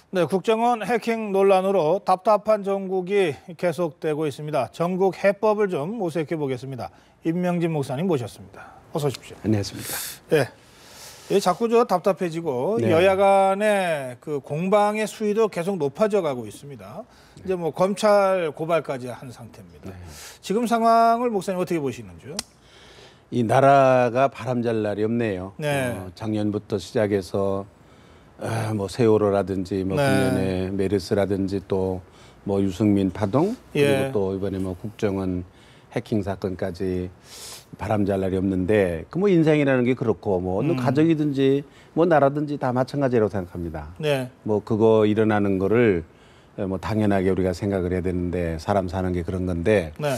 네, 국정원 해킹 논란으로 답답한 전국이 계속되고 있습니다. 전국 해법을 좀 모색해 보겠습니다. 임명진 목사님 모셨습니다. 어서 오십시오. 안녕하십니까. 네. 예, 자꾸 답답해지고 네. 여야 간의 그 공방의 수위도 계속 높아져 가고 있습니다. 이제 뭐 검찰 고발까지 한 상태입니다. 네. 지금 상황을 목사님 어떻게 보시는지요? 이 나라가 바람잘 날이 없네요. 네. 작년부터 시작해서 뭐 세월호라든지 뭐 네. 금년에 메르스라든지 또 뭐 유승민 파동 그리고 예. 또 이번에 뭐 국정원 해킹 사건까지 바람잘 날이 없는데 그 뭐 인생이라는 게 그렇고 뭐 어느 가정이든지 뭐 나라든지 다 마찬가지라고 생각합니다. 네. 뭐 그거 일어나는 거를 뭐 당연하게 우리가 생각을 해야 되는데 사람 사는 게 그런 건데 네.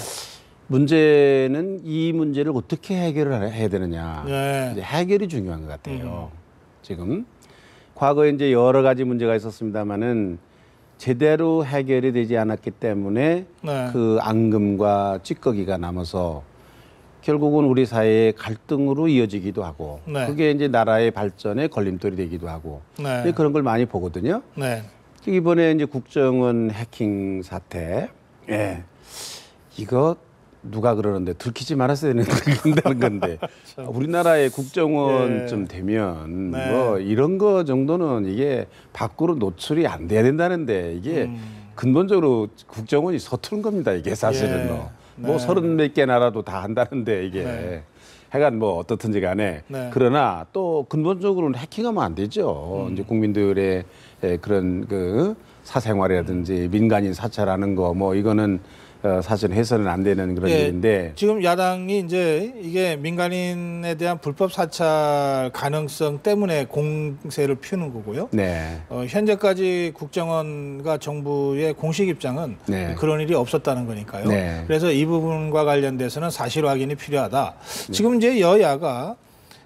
문제는 이 문제를 어떻게 해결을 해야 되느냐. 네. 이제 해결이 중요한 것 같아요. 지금 과거에 이제 여러 가지 문제가 있었습니다만은 제대로 해결이 되지 않았기 때문에 네. 그 앙금과 찌꺼기가 남아서 결국은 우리 사회의 갈등으로 이어지기도 하고 네. 그게 이제 나라의 발전에 걸림돌이 되기도 하고 네. 그런 걸 많이 보거든요. 네. 이번에 이제 국정원 해킹 사태, 예, 이거 누가 그러는데 들키지 말았어야 된다는 건데 우리나라의 국정원쯤 되면 네. 뭐 이런 거 정도는 이게 밖으로 노출이 안 돼야 된다는데 이게 근본적으로 국정원이 서투른 겁니다. 이게 사실은 예. 뭐 네. 30몇 개 나라도 다 한다는데 이게 네. 하여간 뭐 어떻든지 간에 네. 그러나 또 근본적으로는 해킹하면 안 되죠. 이제 국민들의 그런 그 사생활이라든지 민간인 사찰하는 거 뭐 이거는 사실 해서는 안 되는 그런 예, 일인데 지금 야당이 이제 이게 민간인에 대한 불법 사찰 가능성 때문에 공세를 피우는 거고요. 네. 현재까지 국정원과 정부의 공식 입장은 네. 그런 일이 없었다는 거니까요. 네. 그래서 이 부분과 관련돼서는 사실 확인이 필요하다. 지금 이제 여야가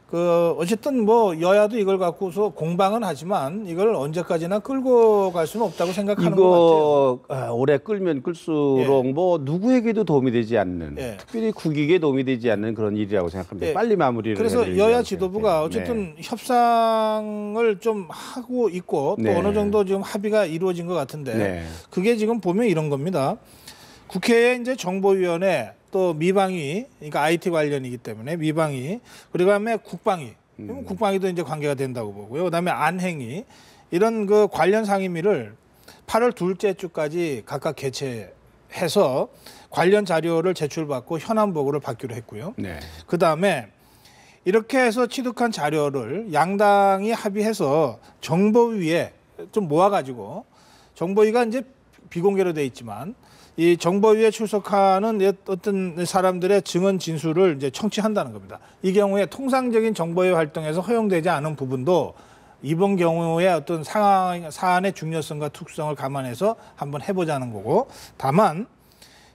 그 어쨌든 뭐 여야도 이걸 갖고서 공방은 하지만 이걸 언제까지나 끌고 갈 수는 없다고 생각하는 것 같아요. 이거 오래 끌면 끌수록 뭐 누구에게도 도움이 되지 않는 예. 특별히 국익에 도움이 되지 않는 그런 일이라고 생각합니다. 예. 빨리 마무리를 그래서 해야 되는 여야 일이라고 지도부가 생각해요. 어쨌든 협상을 좀 하고 있고 또 네. 어느 정도 지금 합의가 이루어진 것 같은데 네. 그게 지금 보면 이런 겁니다. 국회에 이제 정보위원회 또 미방위, 그러니까 IT 관련이기 때문에 미방위, 그리고 다음에 국방위, 국방위도 이제 관계가 된다고 보고요. 그다음에 안행위 이런 그 관련 상임위를 8월 둘째 주까지 각각 개최해서 관련 자료를 제출받고 현안 보고를 받기로 했고요. 네. 그다음에 이렇게 해서 취득한 자료를 양당이 합의해서 정보위에 좀 모아가지고 정보위가 이제 비공개로 돼 있지만 이 정보위에 출석하는 어떤 사람들의 증언 진술을 이제 청취한다는 겁니다. 이 경우에 통상적인 정보위 활동에서 허용되지 않은 부분도 이번 경우에 어떤 사안의 중요성과 특수성을 감안해서 한번 해보자는 거고, 다만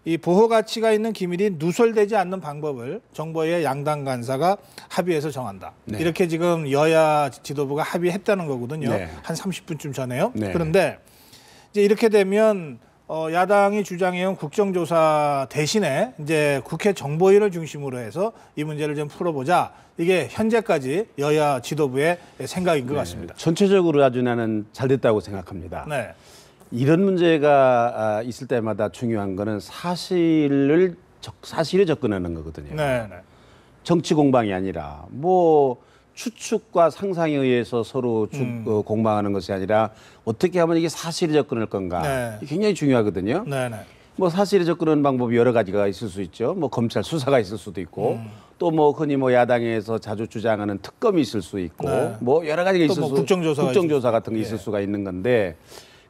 이 보호 가치가 있는 기밀이 누설되지 않는 방법을 정보위의 양당 간사가 합의해서 정한다. 네. 이렇게 지금 여야 지도부가 합의했다는 거거든요. 네. 한 30분쯤 전에요. 네. 그런데 이제 이렇게 되면 야당이 주장해온 국정조사 대신에 이제 국회 정보위를 중심으로 해서 이 문제를 좀 풀어보자. 이게 현재까지 여야 지도부의 생각인 것 같습니다. 전체적으로 아주 나는 잘 됐다고 생각합니다. 네. 이런 문제가 있을 때마다 중요한 거는 사실에 접근하는 거거든요. 네. 네. 정치 공방이 아니라 뭐 추측과 상상에 의해서 서로 공방하는 것이 아니라 어떻게 하면 이게 사실에 접근할 건가. 네. 이게 굉장히 중요하거든요. 네. 네. 뭐 사실에 접근하는 방법이 여러 가지가 있을 수 있죠. 뭐 검찰 수사가 있을 수도 있고 또 뭐 흔히 뭐 야당에서 자주 주장하는 특검이 있을 수 있고 네. 뭐 여러 가지가 또 있을 뭐 수 국정조사 같은 게 예. 있을 수가 있는 건데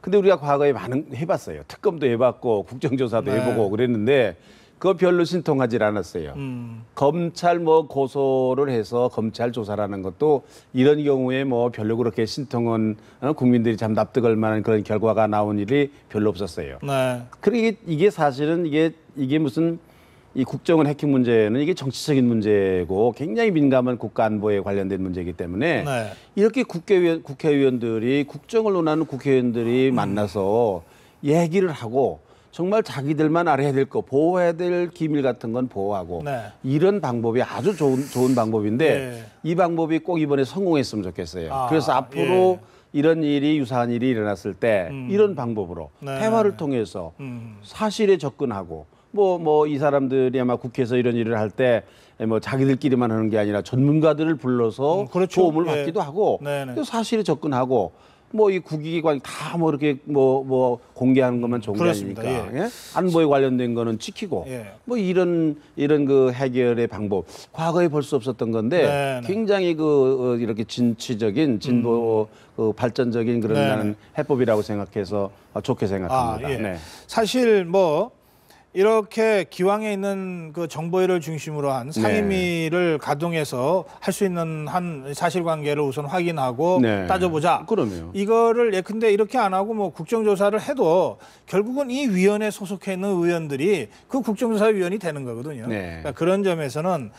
근데 우리가 과거에 많은 해봤어요. 특검도 해봤고 국정조사도 네. 해보고 그랬는데 그거 별로 신통하지 않았어요. 검찰 뭐 고소를 해서 검찰 조사라는 것도 이런 경우에 뭐 별로 그렇게 신통은 국민들이 참 납득할 만한 그런 결과가 나온 일이 별로 없었어요. 네. 그리고 이게 사실은 이게 무슨 이 국정원 해킹 문제는 이게 정치적인 문제고 굉장히 민감한 국가 안보에 관련된 문제이기 때문에 네. 이렇게 국회의원들이 국정을 논하는 국회의원들이 만나서 얘기를 하고 정말 자기들만 알아야 될 거 보호해야 될 기밀 같은 건 보호하고 네. 이런 방법이 아주 좋은 방법인데 네. 이 방법이 꼭 이번에 성공했으면 좋겠어요. 아, 그래서 앞으로 이런 일이 유사한 일이 일어났을 때 이런 방법으로 네. 대화를 통해서 사실에 접근하고 뭐 이 사람들이 아마 국회에서 이런 일을 할 때 뭐 자기들끼리만 하는 게 아니라 전문가들을 불러서 그렇죠. 도움을 예. 받기도 하고 네네. 또 사실에 접근하고 뭐 이 국익기관이 다 뭐 이렇게 뭐 공개하는 것만 좋은 게 그렇습니다. 아니니까 예? 안보에 관련된 거는 지키고 예. 뭐 이런 그 해결의 방법 과거에 볼 수 없었던 건데 네네. 굉장히 그 이렇게 진취적인 진보 그 발전적인 그런 네네. 나는 해법이라고 생각해서 좋게 생각합니다. 예. 네. 사실 뭐 이렇게 기왕에 있는 그 정보위를 중심으로 한 상임위를 가동해서 할 수 있는 한 사실관계를 우선 확인하고 네. 따져보자. 그러네요. 이거를 예컨대 이렇게 안 하고 뭐 국정조사를 해도 결국은 이 위원회 소속해 있는 의원들이 그 국정조사위원이 되는 거거든요. 네. 그러니까 그런 점에서는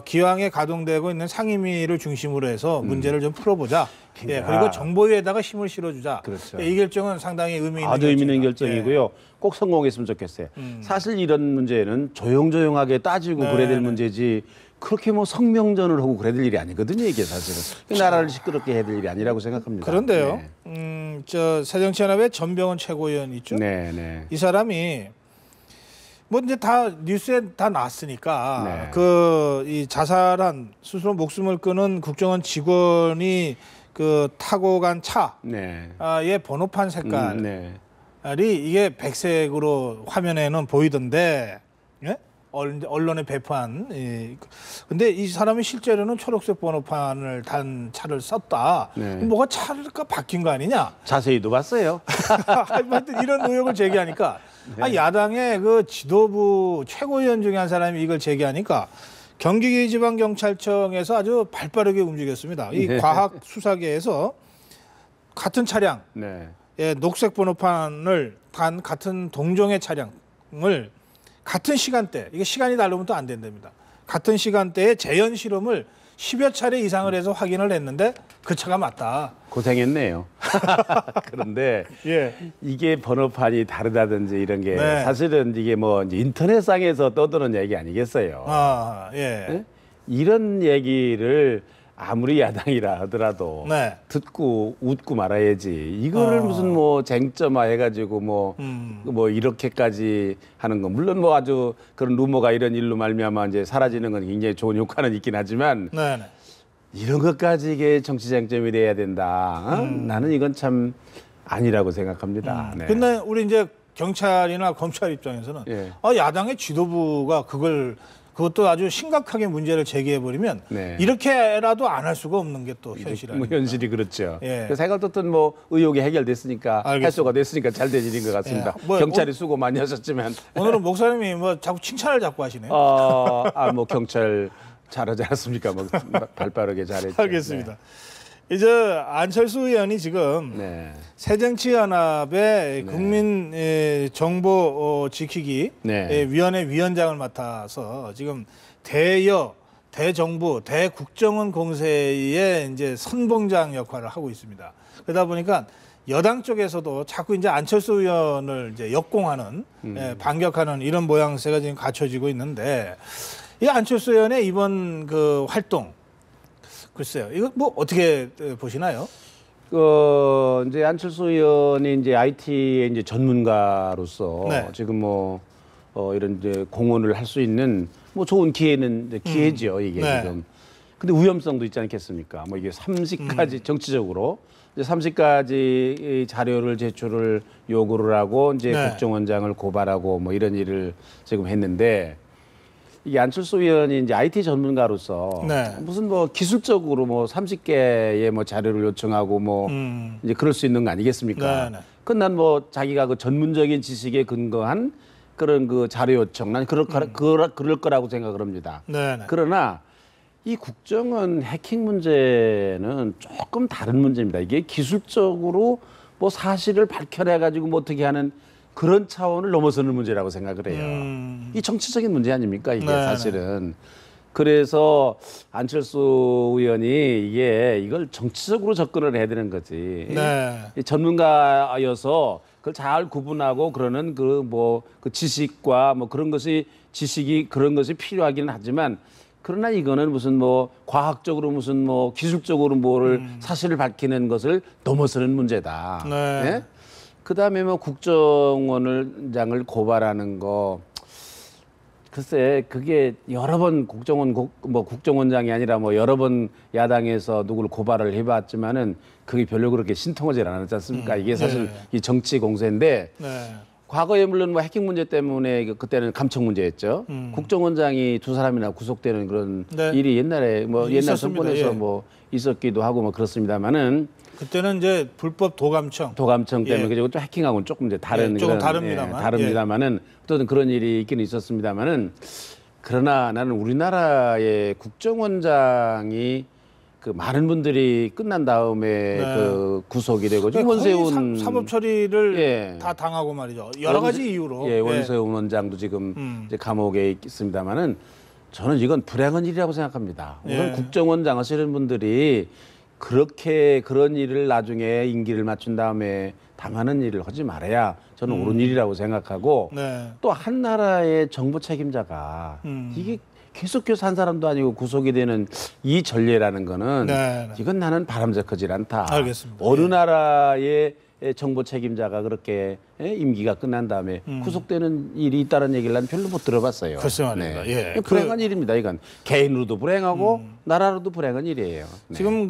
기왕에 가동되고 있는 상임위를 중심으로 해서 문제를 좀 풀어보자. 예, 그러니까. 그리고 정보위에다가 힘을 실어주자. 그렇죠. 예, 이 결정은 상당히 의미 있는 아주 의미 있는 결정이다. 결정이고요. 꼭 성공했으면 좋겠어요. 사실 이런 문제는 조용조용하게 따지고 그래야 될 문제지 그렇게 뭐 성명전을 하고 그래야 될 일이 아니거든요. 이게 사실은. 나라를 시끄럽게 해야 될 일이 아니라고 생각합니다. 그런데요. 네. 저 새정치연합의 전병헌 최고위원 있죠. 네, 네. 이 사람이 뭐 이제 다 뉴스에 다 났으니까 네. 그 이 자살한 스스로 목숨을 끊은 국정원 직원이 그 타고 간 네. 차의 번호판 색깔이 네. 이게 백색으로 화면에는 보이던데 예? 언론에 배포한 근데 이 사람이 실제로는 초록색 번호판을 단 차를 썼다. 네. 뭐가 차가 바뀐 거 아니냐? 자세히도 봤어요. 하여튼 이런 의혹을 제기하니까 야당의 그 지도부 최고위원 중에 한 사람이 이걸 제기하니까 경기지방경찰청에서 아주 발빠르게 움직였습니다. 이 과학 수사계에서 같은 차량, 네. 예, 녹색 번호판을 단 같은 동종의 차량을 같은 시간대, 이게 시간이 다르면 또 안 된답니다. 같은 시간대에 재현 실험을 10여 차례 이상을 해서 확인을 했는데 그 차가 맞다. 고생했네요. 그런데 예. 이게 번호판이 다르다든지 이런 게 네. 사실은 이게 뭐 이제 인터넷상에서 떠드는 얘기 아니겠어요. 아, 예. 네? 이런 얘기를 아무리 야당이라 하더라도 네. 듣고 웃고 말아야지. 이거를 무슨 뭐 쟁점화 해가지고 뭐 이렇게까지 하는 거. 물론 뭐 아주 그런 루머가 이런 일로 말미암아 이제 사라지는 건 굉장히 좋은 효과는 있긴 하지만 네네. 이런 것까지 이게 정치 쟁점이 돼야 된다. 어? 나는 이건 참 아니라고 생각합니다. 네. 근데 우리 이제 경찰이나 검찰 입장에서는 예. 야당의 지도부가 그것도 아주 심각하게 문제를 제기해버리면 네. 이렇게라도 안 할 수가 없는 게 또 현실이에요. 뭐 현실이 그렇죠. 예. 그래서 제가 어떻든 뭐 의혹이 해결됐으니까 알겠습니다. 해소가 됐으니까 잘 된 일인 것 같습니다. 예. 뭐, 경찰이 수고 많이 하셨지만 오늘은 목사님이 뭐 자꾸 칭찬을 자꾸 하시네요. 뭐 경찰 잘하지 않았습니까? 뭐 발빠르게 잘했죠. 알겠습니다. 이제 안철수 의원이 지금 네. 새정치연합의 국민 정보 지키기 네. 위원회 위원장을 맡아서 지금 대정부, 대국정원 공세의 이제 선봉장 역할을 하고 있습니다. 그러다 보니까 여당 쪽에서도 자꾸 이제 안철수 의원을 이제 역공하는, 반격하는 이런 모양새가 지금 갖춰지고 있는데 이 안철수 의원의 이번 그 활동 글쎄요, 이거 뭐 어떻게 보시나요? 이제 안철수 의원이 이제 IT의 이제 전문가로서 네. 지금 뭐 이런 이제 공헌을 할 수 있는 뭐 좋은 기회는 이제 기회죠 이게 네. 지금. 근데 위험성도 있지 않겠습니까? 뭐 이게 30가지 정치적으로 이제 30가지 자료를 제출을 요구를 하고 이제 네. 국정원장을 고발하고 뭐 이런 일을 지금 했는데. 이게 안철수 의원이 이제 IT 전문가로서 네. 무슨 뭐 기술적으로 뭐 30개의 뭐 자료를 요청하고 뭐 이제 그럴 수 있는 거 아니겠습니까? 네, 네. 그건 난 뭐 자기가 그 전문적인 지식에 근거한 그런 그 자료 요청 난 그럴 거라고 생각을 합니다. 네, 네. 그러나 이 국정원 해킹 문제는 조금 다른 문제입니다. 이게 기술적으로 뭐 사실을 밝혀내 가지고 뭐 어떻게 하는 그런 차원을 넘어서는 문제라고 생각을 해요. 이 정치적인 문제 아닙니까 이게 네네. 사실은. 그래서 안철수 의원이 이걸 정치적으로 접근을 해야 되는 거지. 네. 이 전문가여서 그걸 잘 구분하고 그러는 그 지식과 뭐 그런 것이 지식이 그런 것이 필요하기는 하지만 그러나 이거는 무슨 뭐 과학적으로 무슨 뭐 기술적으로 뭐를 사실을 밝히는 것을 넘어서는 문제다. 네. 예? 그다음에 뭐 국정원장을 고발하는 거 글쎄 그게 여러 번 국정원장이 아니라 뭐 여러 번 야당에서 누구를 고발을 해봤지만은 그게 별로 그렇게 신통하지 않았지 않습니까? 이게 사실 네. 이 정치 공세인데 네. 과거에 물론 뭐 해킹 문제 때문에 그때는 감청 문제였죠. 국정원장이 두 사람이나 구속되는 그런 네. 일이 옛날에 뭐 옛날 있었습니다. 정권에서 예. 뭐 있었기도 하고 뭐 그렇습니다만은 그때는 이제 불법 도감청. 도감청 때문에 예. 그리고 또 해킹하고는 조금 이제 다른 예, 조금 그런, 다릅니다만. 다릅니다만은 어떤 그런 일이 있기는 있었습니다만은 그러나 나는 우리나라의 국정원장이 그 많은 분들이 끝난 다음에 네. 그 구속이 되고 지금 거의 원세훈 사법 처리를 예. 다 당하고 말이죠. 여러 가지 이유로. 예, 원세훈 원장도 지금 이제 감옥에 있습니다만은 저는 이건 불행한 일이라고 생각합니다. 우선 예. 국정원장 하시는 분들이 그렇게 그런 일을 나중에 임기를 맞춘 다음에 당하는 일을 하지 말아야 저는 옳은 일이라고 생각하고 네. 또 한 나라의 정보 책임자가 이게 계속해서 한 사람도 아니고 구속이 되는 이 전례라는 거는 네. 이건 나는 바람직하지 않다. 알겠습니다. 어느 예. 나라의 정보 책임자가 그렇게 임기가 끝난 다음에 구속되는 일이 있다는 얘기를 난 별로 못 들어봤어요. 글쎄 말입니다. 예. 불행한 일입니다. 이건 개인으로도 불행하고 나라로도 불행한 일이에요. 네. 지금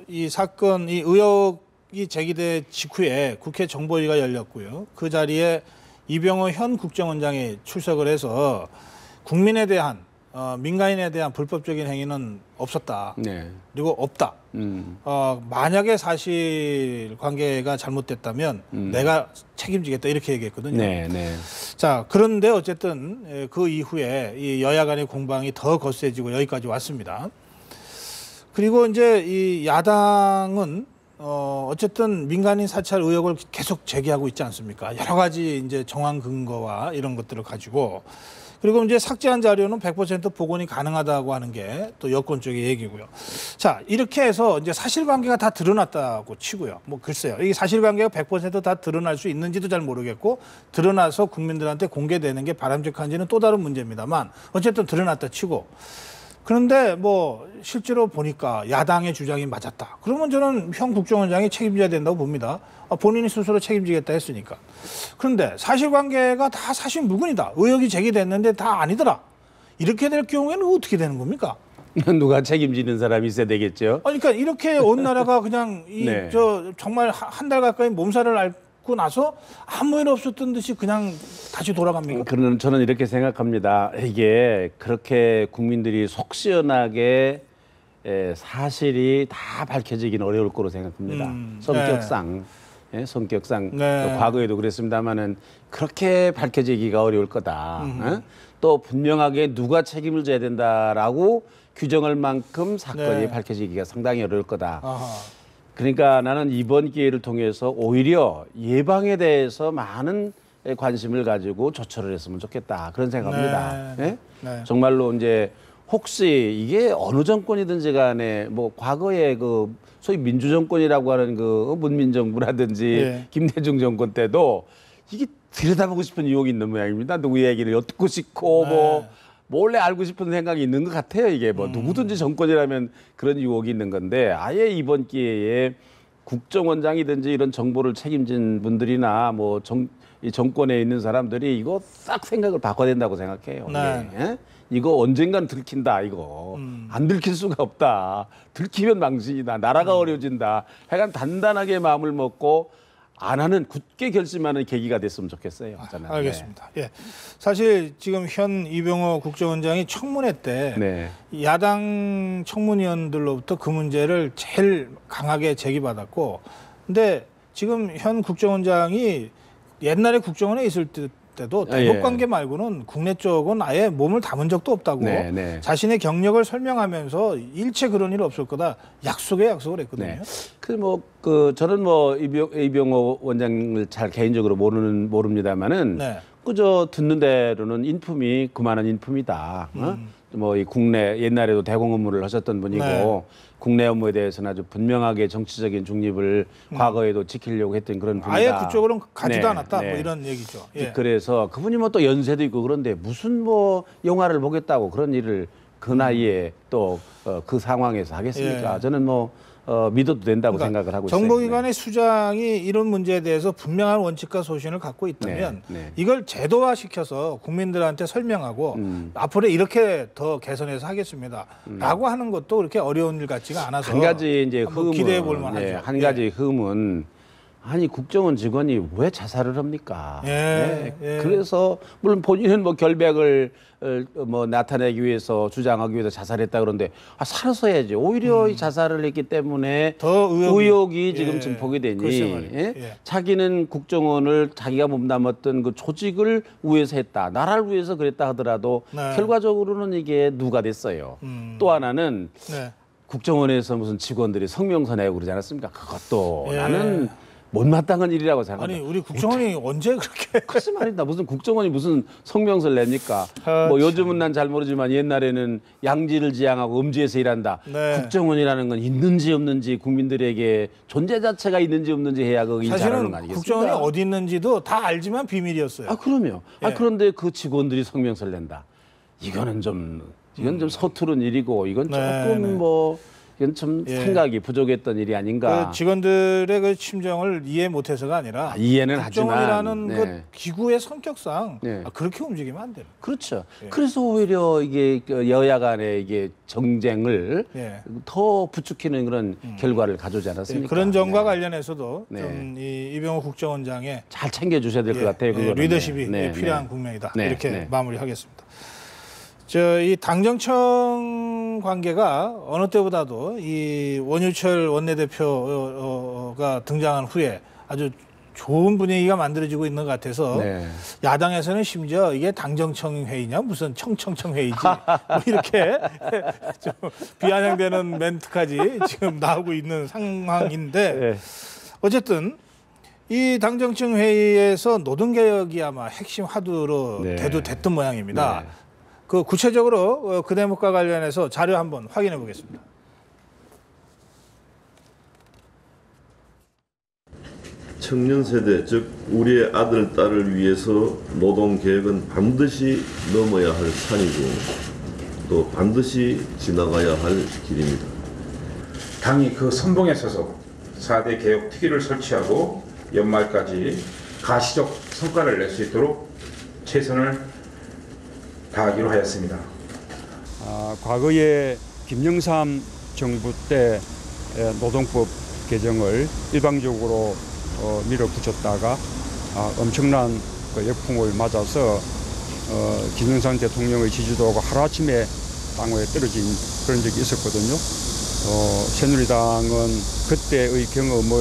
이 사건, 이 의혹이 제기된 직후에 국회 정보위가 열렸고요. 그 자리에 이병호 현 국정원장이 출석을 해서 국민에 대한 민간인에 대한 불법적인 행위는 없었다. 네. 그리고 없다. 만약에 사실관계가 잘못됐다면 내가 책임지겠다 이렇게 얘기했거든요. 네, 네. 자, 그런데 어쨌든 그 이후에 이 여야 간의 공방이 더 거세지고 여기까지 왔습니다. 그리고 이제 이 야당은 어쨌든 민간인 사찰 의혹을 계속 제기하고 있지 않습니까? 여러 가지 이제 정황 근거와 이런 것들을 가지고 그리고 이제 삭제한 자료는 100% 복원이 가능하다고 하는 게 또 여권 쪽의 얘기고요. 자, 이렇게 해서 이제 사실관계가 다 드러났다고 치고요. 뭐 글쎄요. 이게 사실관계가 100%다 드러날 수 있는지도 잘 모르겠고 드러나서 국민들한테 공개되는 게 바람직한지는 또 다른 문제입니다만 어쨌든 드러났다 치고 그런데 뭐 실제로 보니까 야당의 주장이 맞았다. 그러면 저는 현 국정원장이 책임져야 된다고 봅니다. 본인이 스스로 책임지겠다 했으니까. 그런데 사실관계가 다 사실 무근이다. 의혹이 제기됐는데 다 아니더라. 이렇게 될 경우에는 어떻게 되는 겁니까? 누가 책임지는 사람이 있어야 되겠죠. 그러니까 이렇게 온 나라가 그냥 네. 정말 한 달 가까이 몸살을 앓고 나서 아무 일 없었던 듯이 그냥 다시 돌아갑니까? 그러는 저는 이렇게 생각합니다. 이게 그렇게 국민들이 속 시원하게 사실이 다 밝혀지기는 어려울 거로 생각합니다. 성격상. 예, 성격상 네. 또 과거에도 그랬습니다만은 그렇게 밝혀지기가 어려울 거다. 또 분명하게 누가 책임을 져야 된다라고 규정할 만큼 사건이 네. 밝혀지기가 상당히 어려울 거다. 아하. 그러니까 나는 이번 기회를 통해서 오히려 예방에 대해서 많은 관심을 가지고 조처를 했으면 좋겠다. 그런 생각합니다. 네. 예? 네. 정말로 이제 혹시 이게 어느 정권이든지 간에 뭐 과거에 그 소위 민주정권이라고 하는 그 문민정부라든지 예. 김대중 정권 때도 이게 들여다보고 싶은 유혹이 있는 모양입니다. 누구 얘기를 엿듣고 싶고 네. 뭐 몰래 알고 싶은 생각이 있는 것 같아요. 이게 뭐 누구든지 정권이라면 그런 유혹이 있는 건데 아예 이번 기회에 국정원장이든지 이런 정보를 책임진 분들이나 뭐 이 정권에 있는 사람들이 이거 싹 생각을 바꿔야 된다고 생각해요. 네. 이게. 예? 이거 언젠간 들킨다 이거 안 들킬 수가 없다. 들키면 망신이다. 나라가 어려워진다. 하여간 단단하게 마음을 먹고 안 하는 굳게 결심하는 계기가 됐으면 좋겠어요. 저는. 알겠습니다. 예. 사실 지금 현 이병호 국정원장이 청문회 때 네. 야당 청문위원들로부터 그 문제를 제일 강하게 제기받았고 근데 지금 현 국정원장이 옛날에 국정원에 있을 때도 대북 관계 말고는 국내 쪽은 아예 몸을 담은 적도 없다고 네, 네. 자신의 경력을 설명하면서 일체 그런 일 없을 거다 약속을 했거든요. 네. 저는 뭐 이병호 원장을 잘 개인적으로 모릅니다만은 네. 그저 듣는 대로는 인품이 그만한 인품이다. 뭐 이 국내 옛날에도 대공 업무를 하셨던 분이고 네. 국내 업무에 대해서는 아주 분명하게 정치적인 중립을 과거에도 지키려고 했던 그런 분이다. 아예 그쪽으로는 가지도 네, 않았다. 네. 뭐 이런 얘기죠. 예. 그래서 그분이 뭐 또 연세도 있고 그런데 무슨 뭐 영화를 보겠다고 그런 일을 그 나이에 또 그 상황에서 하겠습니까? 예. 저는 뭐 믿어도 된다고 생각을 하고 있어요. 정보기관의 수장이 이런 문제에 대해서 분명한 원칙과 소신을 갖고 있다면 네, 네. 이걸 제도화시켜서 국민들한테 설명하고 앞으로 이렇게 더 개선해서 하겠습니다. 라고 하는 것도 그렇게 어려운 일 같지가 않아서 한 가지 이제 한번 흠은 기대해 볼 만하죠. 예, 한 가지 흠은 아니 국정원 직원이 왜 자살을 합니까? 예, 예. 그래서 물론 본인은 뭐 결백을 뭐 나타내기 위해서 주장하기 위해서 자살했다 그러는데 살아서 해야지. 오히려 이 자살을 했기 때문에 더 의혹이 지금 예, 증폭이 되니 글쎄 말이에요. 예? 예. 자기는 국정원을 자기가 몸담았던 그 조직을 위해서 했다. 나라를 위해서 그랬다 하더라도 네. 결과적으로는 이게 누가 됐어요. 또 하나는 네. 국정원에서 무슨 직원들이 성명서 내고 그러지 않았습니까? 그것도 예. 나는 못마땅한 일이라고 생각합니다. 아니 우리 국정원이 언제 그렇게 글쎄 말입니다. 무슨 국정원이 무슨 성명서를 냅니까? 뭐 요즘은 난 잘 모르지만 옛날에는 양지를 지향하고 음지에서 일한다. 네. 국정원이라는 건 있는지 없는지 국민들에게 존재 자체가 있는지 없는지 해야 그 일 잘하는 사실은 거 아니겠습니까? 국정원이 어디 있는지도 다 알지만 비밀이었어요. 아 그럼요. 예. 그런데 그 직원들이 성명서를 낸다. 이건 좀 서투른 일이고 이건 네, 조금 네. 뭐 이건 좀 예. 생각이 부족했던 일이 아닌가. 그 직원들의 그 심정을 이해 못해서가 아니라 이해는 국정원이라는 하지만 그 네. 기구의 성격상 네. 그렇게 움직이면 안 돼요. 그렇죠. 예. 그래서 오히려 이게 그 여야 간의 이게 정쟁을 예. 더 부추기는 그런 결과를 가져오지 않았습니까? 그런 점과 네. 관련해서도 네. 좀 이 이병호 국정원장의 잘 챙겨주셔야 될 것 예, 같아요. 예, 그거는. 리더십이 네, 필요한 네. 국면이다. 네, 이렇게 네. 마무리하겠습니다. 이 당정청 관계가 어느 때보다도 이 원유철 원내대표가 등장한 후에 아주 좋은 분위기가 만들어지고 있는 것 같아서 네. 야당에서는 심지어 이게 당정청 회의냐 무슨 청청청 회의지 뭐 이렇게 좀 비아냥되는 멘트까지 지금 나오고 있는 상황인데 네. 어쨌든 이 당정청 회의에서 노동개혁이 아마 핵심 화두로 네. 됐던 모양입니다. 네. 그 구체적으로 그 대목과 관련해서 자료 한번 확인해 보겠습니다. 청년 세대, 즉 우리의 아들, 딸을 위해서 노동개혁은 반드시 넘어야 할 산이고 또 반드시 지나가야 할 길입니다. 당이 그 선봉에 서서 4대 개혁 특위를 설치하고 연말까지 가시적 성과를 낼 수 있도록 최선을 다하기로 하였습니다. 과거에 김영삼 정부 때 노동법 개정을 일방적으로 밀어붙였다가 엄청난 역풍을 맞아서 김영삼 대통령의 지지도가 하루아침에 당원에 떨어진 그런 적이 있었거든요. 새누리당은 그때의 경험을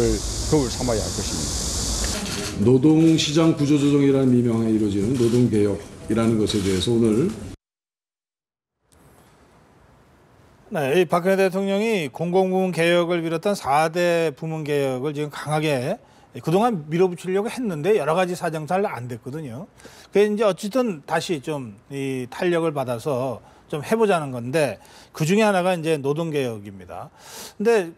거울 삼아야 할 것입니다. 노동시장 구조조정이라는 미명하에 이루어지는 노동개혁이라는 것에 대해서 오늘 네, 이 박근혜 대통령이 공공부문 개혁을 비롯한 4대 부문 개혁을 지금 강하게 그동안 밀어붙이려고 했는데 여러 가지 사정상 안 됐거든요. 그래서 이제 어쨌든 다시 좀 이 탄력을 받아서 좀 해보자는 건데 그 중에 하나가 이제 노동개혁입니다. 근데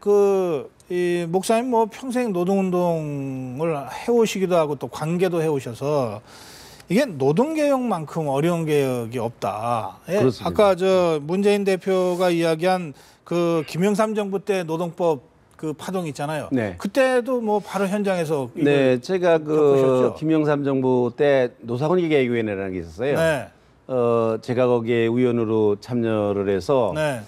이 목사님 뭐 평생 노동운동을 해오시기도 하고 또 관계도 해오셔서 이게 노동개혁만큼 어려운 개혁이 없다. 예? 그렇습니다. 아까 문재인 대표가 이야기한 그 김영삼 정부 때 노동법 그 파동 있잖아요. 네. 그때도 뭐 바로 현장에서 네, 제가 겪으셨죠? 김영삼 정부 때 노사관계 개혁위원회라는 게 있었어요. 네. 제가 거기에 위원으로 참여를 해서 네.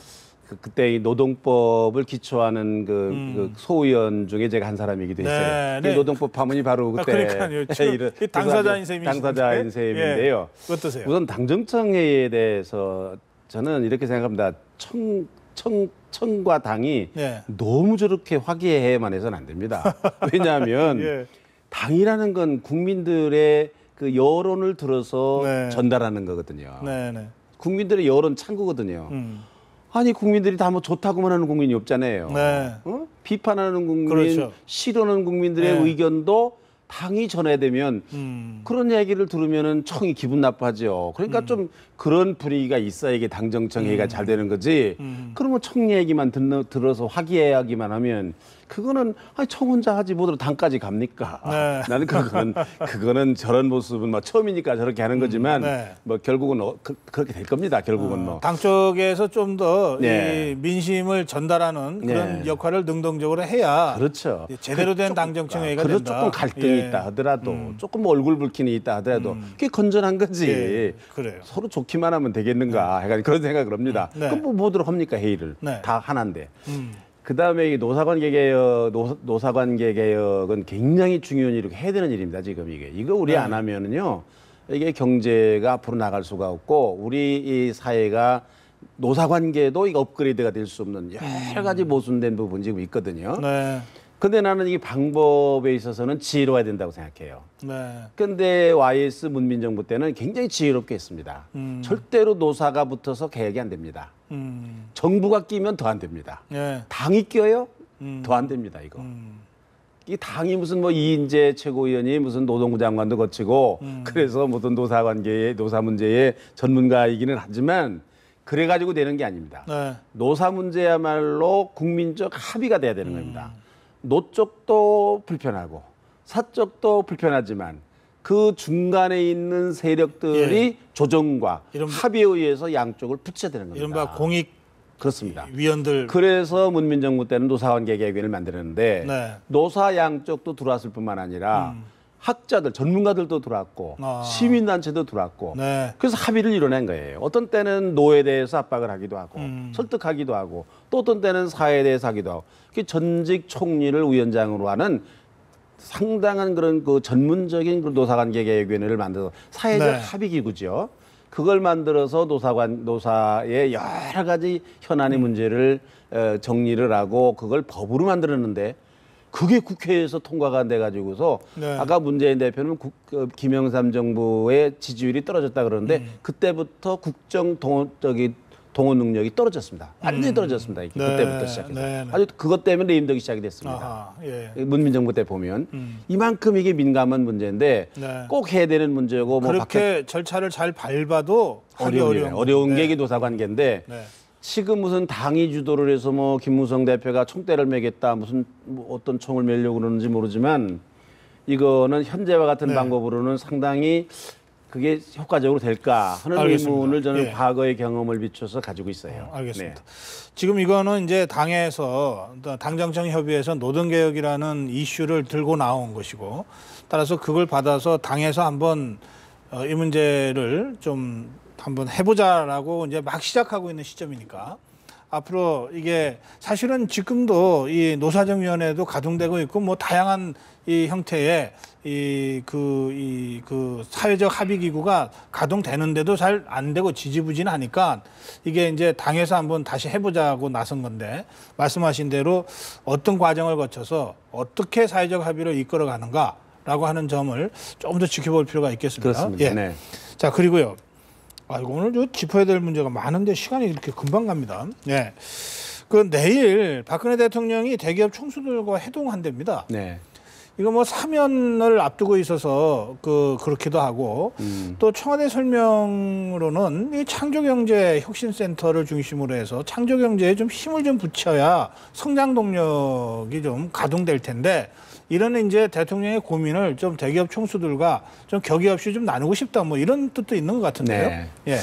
그때 이 노동법을 기초하는 그 소위원 중에 제가 한 사람이기도 했어요. 네, 그 네. 노동법 파문이 바로 그때 그러니까요. 지금 당사자인 셈이신데. 당사자인 셈인데요. 예. 어떠세요? 우선 당정청 회의에 대해서 저는 이렇게 생각합니다. 청과 당이 네. 너무 저렇게 화기애애만 해서는 안 됩니다. 왜냐하면 예. 당이라는 건 국민들의 그 여론을 들어서 네. 전달하는 거거든요. 네, 네. 국민들의 여론 창구거든요. 아니 국민들이 다 뭐 좋다고만 하는 국민이 없잖아요. 네. 비판하는 국민, 그렇죠. 싫어하는 국민들의 네. 의견도 당이 전해되면 그런 얘기를 들으면은 청이 기분 나빠죠. 그러니까 좀 그런 분위기가 있어야 이게 당정청 회의가 잘 되는 거지. 그러면 청 얘기만 들어서 화기애애하기만 하면 그거는 청 혼자 하지 뭐로 당까지 갑니까? 네. 나는 그거는 저런 모습은 뭐 처음이니까 저렇게 하는 거지만 네. 뭐 결국은 그렇게 될 겁니다. 결국은 뭐. 당 쪽에서 좀 더 네. 민심을 전달하는 그런 네. 역할을 능동적으로 해야 그렇죠. 제대로 된 당정청회가 그래서 된다. 조금 갈등이 예. 있다 하더라도 조금 얼굴 붉힘이 있다 하더라도 그게 건전한 거지. 예, 그래요. 서로 좋기만 하면 되겠는가 해가지고 그런 생각을 합니다. 네. 그럼 뭐 뭐도록 합니까 회의를 네. 다 하나인데. 그다음에 이 노사관계 개혁, 노사관계 개혁은 굉장히 중요한 일이고 해야 되는 일입니다. 지금 이거 우리 안 하면은요 이게 경제가 앞으로 나갈 수가 없고 우리 이 사회가 노사관계도 이거 업그레이드가 될 수 없는 여러 가지 모순된 부분이 지금 있거든요. 네. 근데 나는 이 방법에 있어서는 지혜로워야 된다고 생각해요. 네. 근데 YS 문민정부 때는 굉장히 지혜롭게 했습니다. 절대로 노사가 붙어서 개혁이 안 됩니다. 정부가 끼면 더 안 됩니다. 네. 당이 껴요? 더 안 됩니다, 이거. 이 당이 무슨 뭐 이인재 최고위원이 무슨 노동부 장관도 거치고 그래서 무슨 노사 문제의 전문가이기는 하지만 그래가지고 되는 게 아닙니다. 네. 노사 문제야말로 국민적 합의가 돼야 되는 겁니다. 노 쪽도 불편하고 사 쪽도 불편하지만 그 중간에 있는 세력들이 조정과 이른바- 합의에 의해서 양쪽을 붙여야 되는 겁니다. 이른바 공익 그렇습니다. 위원들 그래서 문민정부 때는 노사관계 개혁위원회를 만들었는데 네. 노사 양쪽도 들어왔을 뿐만 아니라 학자들, 전문가들도 들어왔고 아. 시민단체도 들어왔고 네. 그래서 합의를 이뤄낸 거예요. 어떤 때는 노에 대해서 압박을 하기도 하고 설득하기도 하고 또 어떤 때는 사회에 대해서 하기도 하고 전직 총리를 위원장으로 하는 상당한 그런 그 전문적인 그 노사관계 개혁위원회를 만들어서 사회적 네. 합의 기구죠. 그걸 만들어서 노사의 여러 가지 현안의 문제를 정리를 하고 그걸 법으로 만들었는데 그게 국회에서 통과가 안 돼가지고서 네. 아까 문재인 대표는 김영삼 정부의 지지율이 떨어졌다 그러는데 그때부터 동원 능력이 떨어졌습니다. 완전히 떨어졌습니다. 이게 네. 그때부터 시작해서 네. 네. 아주 그것 때문에 레임덕이 시작이 됐습니다. 아하, 예. 문민정부 때 보면 이만큼 이게 민감한 문제인데 네. 꼭 해야 되는 문제고 뭐 그렇게 절차를 잘 밟아도 하기 어려운 네. 게 노사관계인데 네. 지금 무슨 당이 주도를 해서 뭐 김무성 대표가 총대를 매겠다 무슨 뭐 어떤 총을 매려고 그러는지 모르지만 이거는 현재와 같은 네. 방법으로는 상당히 그게 효과적으로 될까 하는 알겠습니다. 의문을 저는 예. 과거의 경험을 비춰서 가지고 있어요. 알겠습니다. 네. 지금 이거는 이제 당에서 당정청 협의회에서 노동개혁이라는 이슈를 들고 나온 것이고 따라서 그걸 받아서 당에서 한번 이 문제를 좀 한번 해보자라고 이제 막 시작하고 있는 시점이니까 앞으로 이게 사실은 지금도 이 노사정위원회도 가동되고 있고 뭐 다양한 이 형태의 그 사회적 합의 기구가 가동되는데도 잘 안 되고 지지부진하니까 이게 이제 당에서 한번 다시 해보자고 나선 건데 말씀하신 대로 어떤 과정을 거쳐서 어떻게 사회적 합의를 이끌어가는가라고 하는 점을 조금 더 지켜볼 필요가 있겠습니다. 그렇습니다. 예. 네. 자 그리고요. 이거 오늘 좀 짚어야 될 문제가 많은데 시간이 이렇게 금방 갑니다. 예. 그 내일 박근혜 대통령이 대기업 총수들과 회동한답니다. 네. 이거 뭐 사면을 앞두고 있어서 그렇기도 하고 또 청와대 설명으로는 이 창조경제혁신센터를 중심으로 해서 창조경제에 좀 힘을 좀 붙여야 성장 동력이 좀 가동될 텐데 이런 이제 대통령의 고민을 좀 대기업 총수들과 좀 격의 없이 좀 나누고 싶다 뭐 이런 뜻도 있는 것 같은데요. 네. 예.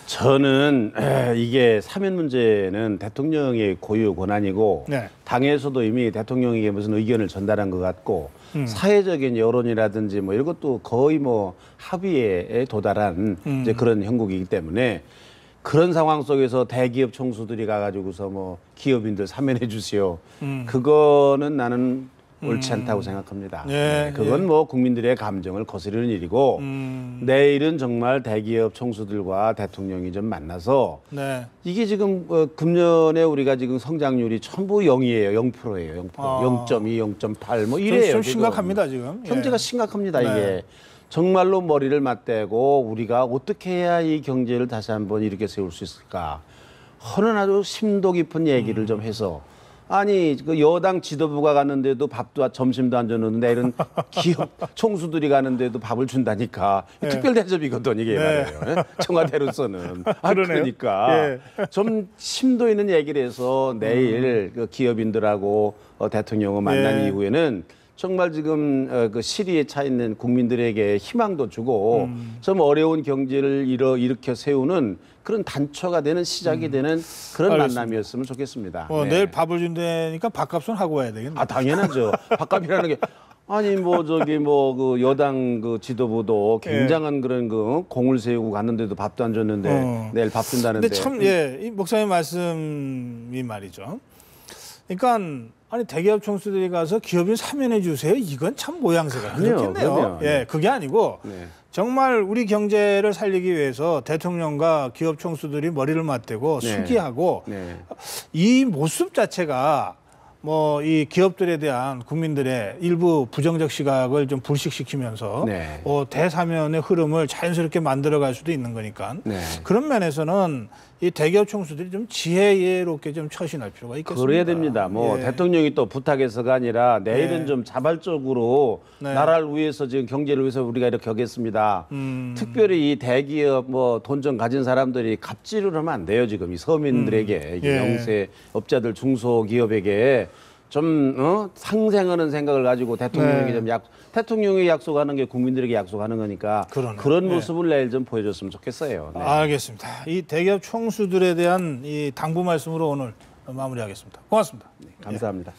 저는 이게 사면 문제는 대통령의 고유 권한이고 네. 당에서도 이미 대통령에게 무슨 의견을 전달한 것 같고 사회적인 여론이라든지 뭐 이런 것도 거의 뭐 합의에 도달한 이제 그런 형국이기 때문에 그런 상황 속에서 대기업 총수들이 가가지고서 뭐 기업인들 사면해 주시오. 그거는 나는 옳지 않다고 생각합니다. 네, 그건 뭐 국민들의 감정을 거스르는 일이고 내일은 정말 대기업 총수들과 대통령이 좀 만나서 네. 이게 지금 금년에 우리가 지금 성장률이 전부 0이에요. 0%예요. 0%. 0.2, 0.8 뭐 이래요. 좀 지금. 심각합니다 지금. 현재가 예. 심각합니다. 네. 이게 정말로 머리를 맞대고 우리가 어떻게 해야 이 경제를 다시 한번 이렇게 세울 수 있을까 하는 아주 심도 깊은 얘기를 좀 해서 아니 그 여당 지도부가 갔는데도 밥도 점심도 안 줬는데 이런 기업 총수들이 가는데도 밥을 준다니까 네. 특별 대접이거든 이게 네. 말이에요. 청와대로서는. 그러네요. 그러니까 예. 좀 심도 있는 얘기를 해서 내일 그 기업인들하고 대통령을 만난 예. 이후에는 정말 지금 그 시리에 차 있는 국민들에게 희망도 주고 좀 어려운 경제를 일으켜 세우는 그런 단초가 되는 시작이 되는 그런 알겠습니다. 만남이었으면 좋겠습니다. 네. 내일 밥을 준다니까 밥값은 하고 와야 되겠네. 아 당연하죠. 밥값이라는 게 아니 뭐 저기 뭐 그 여당 그 지도부도 굉장한 그런 그 공을 세우고 갔는데도 밥도 안 줬는데 내일 밥 준다는데. 근데 참 이 목사님 말씀이 말이죠. 그러니까 아니 대기업 총수들이 가서 기업인 사면해 주세요. 이건 참 모양새가 그렇겠네요. 그럼요. 예, 그게 아니고 네. 정말 우리 경제를 살리기 위해서 대통령과 기업 총수들이 머리를 맞대고 네. 수기하고 네. 이 모습 자체가 뭐 이 기업들에 대한 국민들의 일부 부정적 시각을 좀 불식시키면서 네. 대사면의 흐름을 자연스럽게 만들어갈 수도 있는 거니까 네. 그런 면에서는 이 대기업 총수들이 좀 지혜롭게 좀 처신할 필요가 있겠습니다. 그래야 됩니다. 뭐 예. 대통령이 또 부탁해서가 아니라 내일은 네. 좀 자발적으로 네. 나라를 위해서 지금 경제를 위해서 우리가 이렇게 하겠습니다. 특별히 이 대기업 뭐 돈 좀 가진 사람들이 갑질을 하면 안 돼요. 지금 이 서민들에게 예. 영세업자들 중소기업에게 좀 상생하는 생각을 가지고 대통령에게 네. 좀 대통령이 약속하는 게 국민들에게 약속하는 거니까 그러네. 그런 네. 모습을 내일 좀 보여줬으면 좋겠어요. 네. 알겠습니다. 이 대기업 총수들에 대한 이 당부 말씀으로 오늘 마무리하겠습니다. 고맙습니다. 감사합니다.